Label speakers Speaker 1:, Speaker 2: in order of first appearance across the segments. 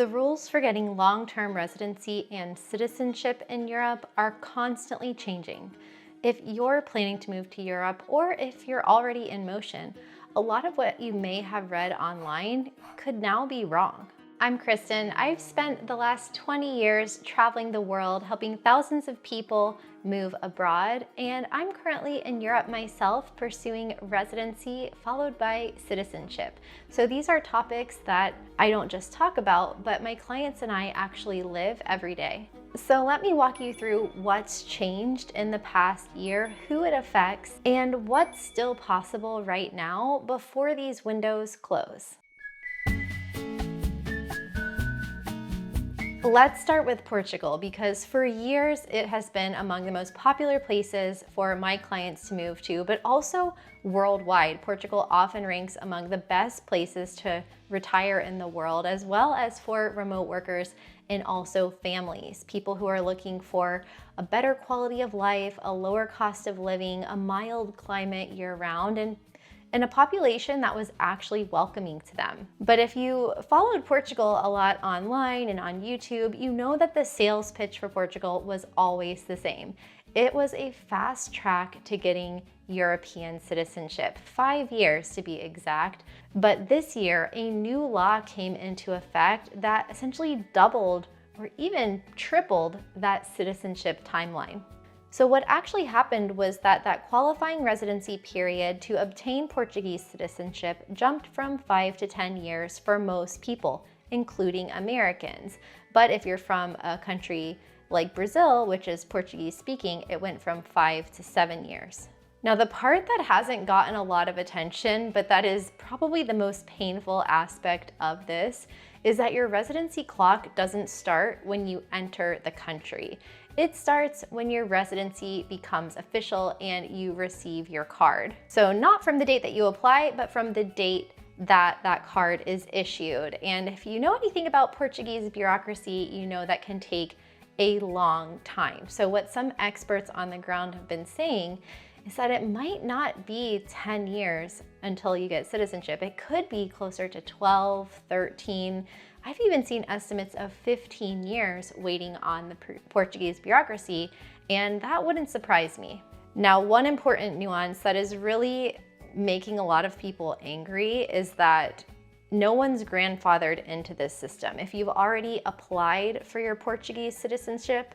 Speaker 1: The rules for getting long-term residency and citizenship in Europe are constantly changing. If you're planning to move to Europe or if you're already in motion, a lot of what you may have read online could now be wrong. I'm Kristin. I've spent the last 20 years traveling the world, helping thousands of people move abroad, and I'm currently in Europe myself pursuing residency followed by citizenship. So these are topics that I don't just talk about, but my clients and I actually live every day. So let me walk you through what's changed in the past year, who it affects, and what's still possible right now before these windows close. Let's start with Portugal, because for years it has been among the most popular places for my clients to move to, but also worldwide. Portugal often ranks among the best places to retire in the world, as well as for remote workers and also families, people who are looking for a better quality of life, a lower cost of living, a mild climate year-round, and a population that was actually welcoming to them. But if you followed Portugal a lot online and on YouTube, you know that the sales pitch for Portugal was always the same. It was a fast track to getting European citizenship, 5 years to be exact. But this year, a new law came into effect that essentially doubled or even tripled that citizenship timeline. So what actually happened was that qualifying residency period to obtain Portuguese citizenship jumped from 5 to 10 years for most people, including Americans. But if you're from a country like Brazil, which is Portuguese speaking, it went from 5 to 7 years. Now, the part that hasn't gotten a lot of attention, but that is probably the most painful aspect of this, is that your residency clock doesn't start when you enter the country. It starts when your residency becomes official and you receive your card. So not from the date that you apply, but from the date that that card is issued. And if you know anything about Portuguese bureaucracy, you know that can take a long time. So what some experts on the ground have been saying is that it might not be 10 years until you get citizenship. It could be closer to 12, 13. I've even seen estimates of 15 years waiting on the Portuguese bureaucracy, and that wouldn't surprise me. Now, one important nuance that is really making a lot of people angry is that no one's grandfathered into this system. If you've already applied for your Portuguese citizenship,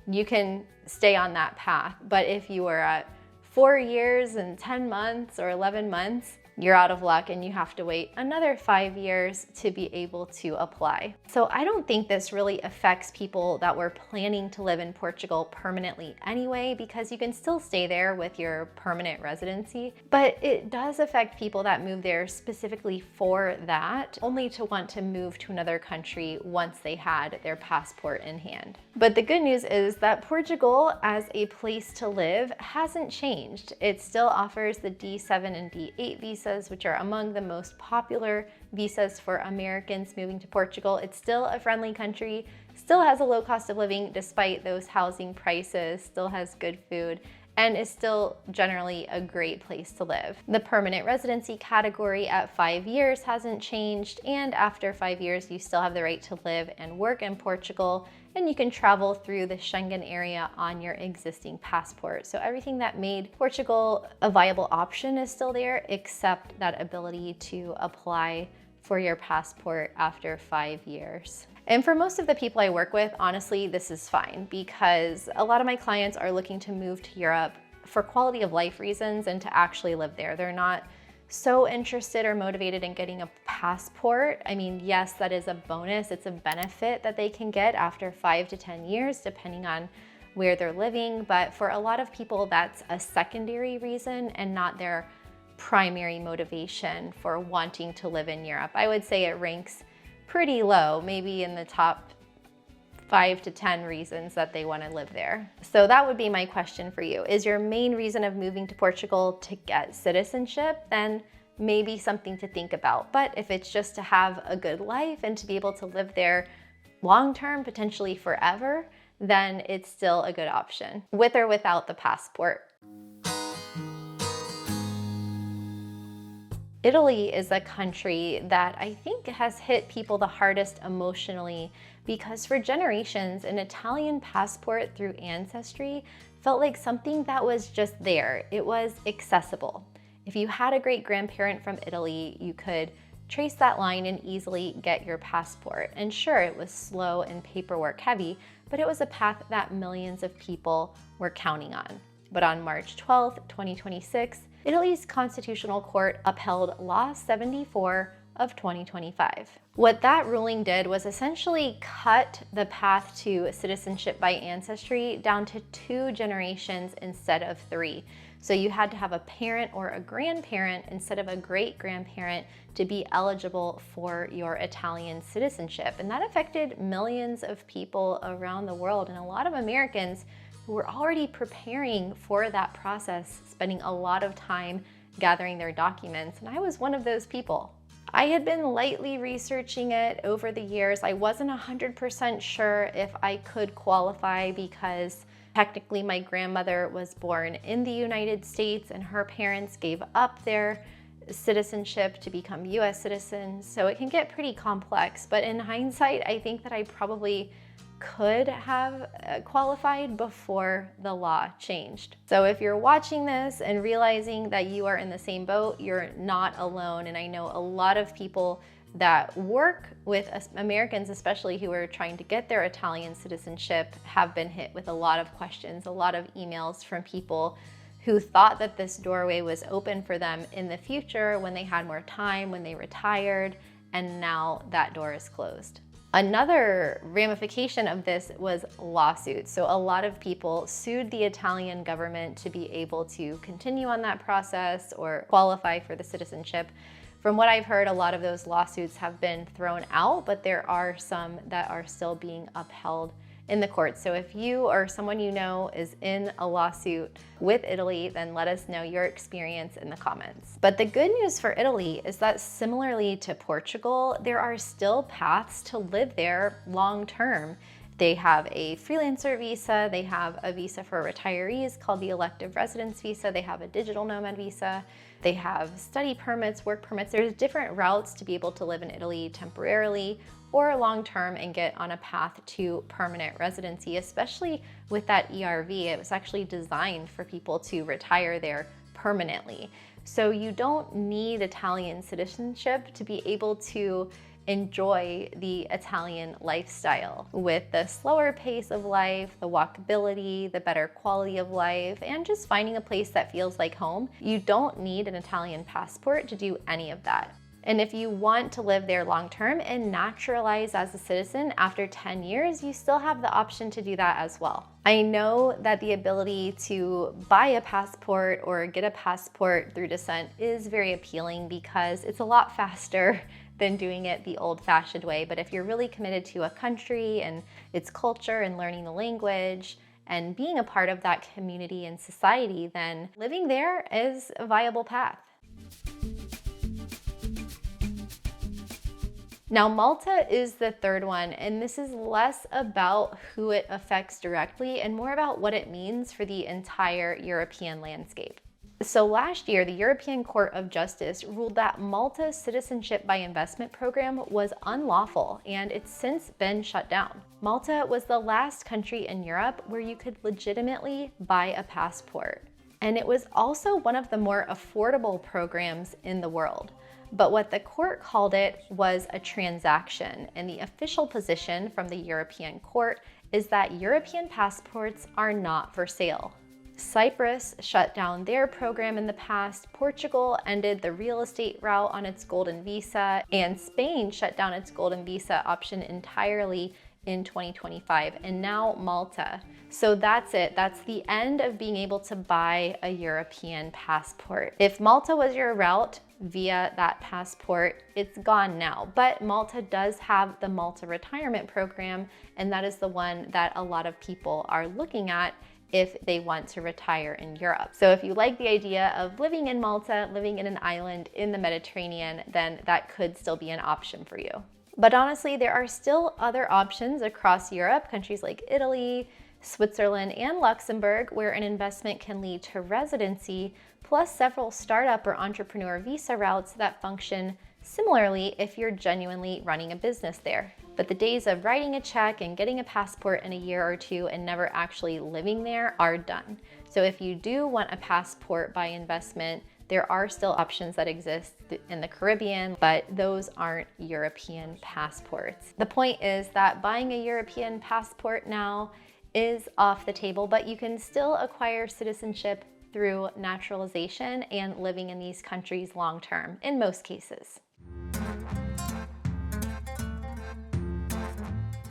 Speaker 1: you can stay on that path. But if you are at 4 years and 10 months or 11 months, you're out of luck and you have to wait another 5 years to be able to apply. So I don't think this really affects people that were planning to live in Portugal permanently anyway, because you can still stay there with your permanent residency. But it does affect people that move there specifically for that, only to want to move to another country once they had their passport in hand. But the good news is that Portugal as a place to live hasn't changed. It still offers the D7 and D8 visas, which are among the most popular visas for Americans moving to Portugal. It's still a friendly country, still has a low cost of living despite those housing prices, still has good food, and is still generally a great place to live. The permanent residency category at 5 years hasn't changed, and after 5 years, you still have the right to live and work in Portugal, and you can travel through the Schengen area on your existing passport. So everything that made Portugal a viable option is still there, except that ability to apply for your passport after 5 years. And for most of the people I work with, honestly, this is fine, because a lot of my clients are looking to move to Europe for quality of life reasons and to actually live there. They're not so interested or motivated in getting a passport. I mean, yes, that is a bonus. It's a benefit that they can get after 5 to 10 years, depending on where they're living. But for a lot of people, that's a secondary reason and not their primary motivation for wanting to live in Europe. I would say it ranks pretty low, maybe in the top 5 to 10 reasons that they want to live there. So that would be my question for you. Is your main reason of moving to Portugal to get citizenship? Then maybe something to think about. But if it's just to have a good life and to be able to live there long-term, potentially forever, then it's still a good option, with or without the passport. Italy is a country that I think has hit people the hardest emotionally because for generations, an Italian passport through ancestry felt like something that was just there. It was accessible. If you had a great grandparent from Italy, you could trace that line and easily get your passport. And sure, it was slow and paperwork heavy, but it was a path that millions of people were counting on. But on March 12th, 2026, Italy's Constitutional Court upheld Law 74 of 2025. What that ruling did was essentially cut the path to citizenship by ancestry down to 2 generations instead of 3. So you had to have a parent or a grandparent instead of a great-grandparent to be eligible for your Italian citizenship. And that affected millions of people around the world and a lot of Americans who were already preparing for that process, spending a lot of time gathering their documents. And I was one of those people. I had been lightly researching it over the years. I wasn't 100% sure if I could qualify because technically my grandmother was born in the United States and her parents gave up their citizenship to become US citizens. So it can get pretty complex. But in hindsight, I think that I probably could have qualified before the law changed. So if you're watching this and realizing that you are in the same boat, you're not alone. And I know a lot of people that work with Americans, especially who are trying to get their Italian citizenship, have been hit with a lot of questions, a lot of emails from people who thought that this doorway was open for them in the future when they had more time, when they retired, and now that door is closed. Another ramification of this was lawsuits. So a lot of people sued the Italian government to be able to continue on that process or qualify for the citizenship. From what I've heard, a lot of those lawsuits have been thrown out, but there are some that are still being upheld in the courts. So if you or someone you know is in a lawsuit with Italy, then let us know your experience in the comments. But the good news for Italy is that similarly to Portugal, there are still paths to live there long term. They have a freelancer visa, they have a visa for retirees called the elective residence visa, they have a digital nomad visa, they have study permits, work permits. There's different routes to be able to live in Italy temporarily or long-term and get on a path to permanent residency, especially with that ERV. It was actually designed for people to retire there permanently. So you don't need Italian citizenship to be able to enjoy the Italian lifestyle with the slower pace of life, the walkability, the better quality of life, and just finding a place that feels like home. You don't need an Italian passport to do any of that. And if you want to live there long-term and naturalize as a citizen after 10 years, you still have the option to do that as well. I know that the ability to buy a passport or get a passport through descent is very appealing because it's a lot faster than doing it the old-fashioned way. But if you're really committed to a country and its culture and learning the language and being a part of that community and society, then living there is a viable path. Now, Malta is the third one, and this is less about who it affects directly and more about what it means for the entire European landscape. So last year, the European Court of Justice ruled that Malta's citizenship by investment program was unlawful, and it's since been shut down. Malta was the last country in Europe where you could legitimately buy a passport. And it was also one of the more affordable programs in the world. But what the court called it was a transaction, and the official position from the European Court is that European passports are not for sale. Cyprus shut down their program in the past, Portugal ended the real estate route on its golden visa, and Spain shut down its golden visa option entirely in 2025, and now Malta. So that's it. That's the end of being able to buy a European passport. If Malta was your route via that passport, it's gone now. But Malta does have the Malta retirement program, and that is the one that a lot of people are looking at if they want to retire in Europe. So if you like the idea of living in Malta, living in an island in the Mediterranean, then that could still be an option for you. But honestly, there are still other options across Europe, countries like Italy, Switzerland, and Luxembourg, where an investment can lead to residency, plus several startup or entrepreneur visa routes that function similarly if you're genuinely running a business there. But the days of writing a check and getting a passport in a year or two and never actually living there are done. So if you do want a passport by investment, there are still options that exist in the Caribbean, but those aren't European passports. The point is that buying a European passport now is off the table, but you can still acquire citizenship through naturalization and living in these countries long term in most cases.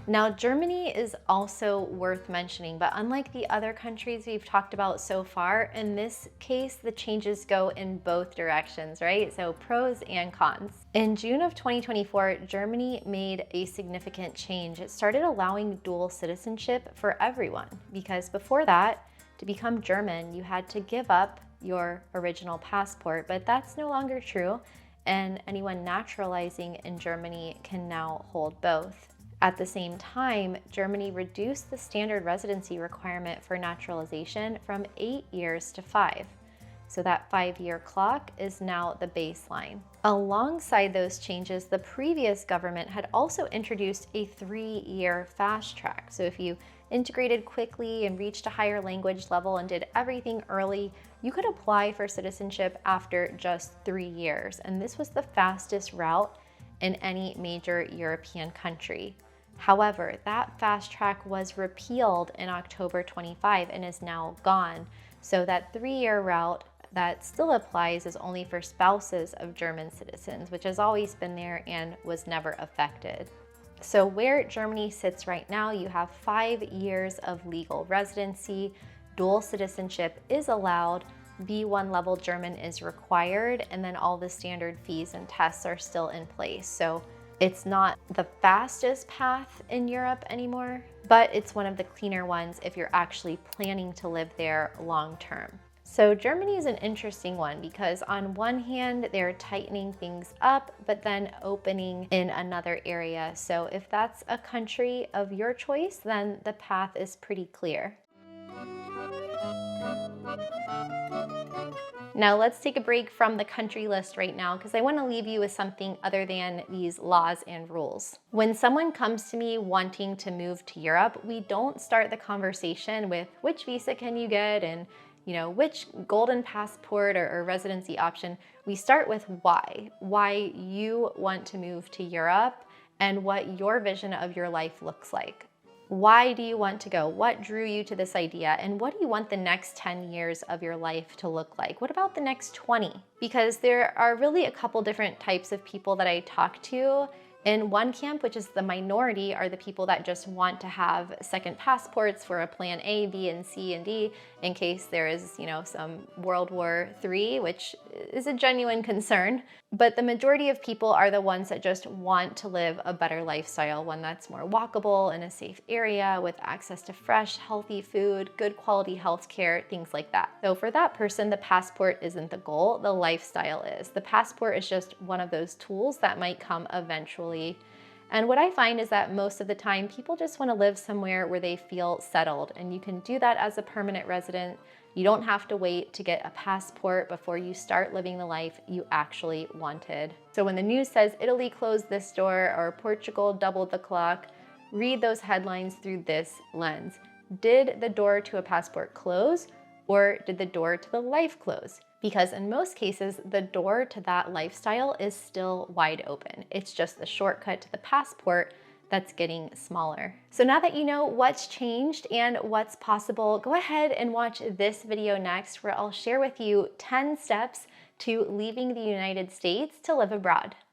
Speaker 1: Now, Germany is also worth mentioning, but unlike the other countries we've talked about so far, in this case, the changes go in both directions, right? So pros and cons. In June of 2024, Germany made a significant change. It started allowing dual citizenship for everyone, because before that, to become German, you had to give up your original passport, but that's no longer true, and anyone naturalizing in Germany can now hold both. At the same time, Germany reduced the standard residency requirement for naturalization from 8 years to 5. So that 5-year clock is now the baseline. Alongside those changes, the previous government had also introduced a 3-year fast track. So if you integrated quickly and reached a higher language level and did everything early, you could apply for citizenship after just 3 years. And this was the fastest route in any major European country. However, that fast track was repealed in October 25 and is now gone. So that 3-year route that still applies is only for spouses of German citizens, which has always been there and was never affected. So where Germany sits right now, you have 5 years of legal residency, dual citizenship is allowed, B1 level German is required, and then all the standard fees and tests are still in place. So it's not the fastest path in Europe anymore, but it's one of the cleaner ones if you're actually planning to live there long term. So Germany is an interesting one because on one hand, they're tightening things up, but then opening in another area. So if that's a country of your choice, then the path is pretty clear. Now let's take a break from the country list right now because I want to leave you with something other than these laws and rules. When someone comes to me wanting to move to Europe, we don't start the conversation with which visa can you get and which golden passport or residency option. We start with why you want to move to Europe and what your vision of your life looks like. Why do you want to go? What drew you to this idea? And what do you want the next 10 years of your life to look like? What about the next 20? Because there are really a couple different types of people that I talk to. In one camp, which is the minority, are the people that just want to have second passports for a plan A, B, and C, and D in case there is, some World War III, which is a genuine concern. But the majority of people are the ones that just want to live a better lifestyle, one that's more walkable in a safe area with access to fresh, healthy food, good quality healthcare, things like that. So for that person, the passport isn't the goal, the lifestyle is. The passport is just one of those tools that might come eventually. And what I find is that most of the time, people just want to live somewhere where they feel settled. And you can do that as a permanent resident. You don't have to wait to get a passport before you start living the life you actually wanted. So when the news says Italy closed this door or Portugal doubled the clock, read those headlines through this lens. Did the door to a passport close, or did the door to the life close? Because in most cases, the door to that lifestyle is still wide open. It's just the shortcut to the passport that's getting smaller. So now that you know what's changed and what's possible, go ahead and watch this video next where I'll share with you 10 steps to leaving the United States to live abroad.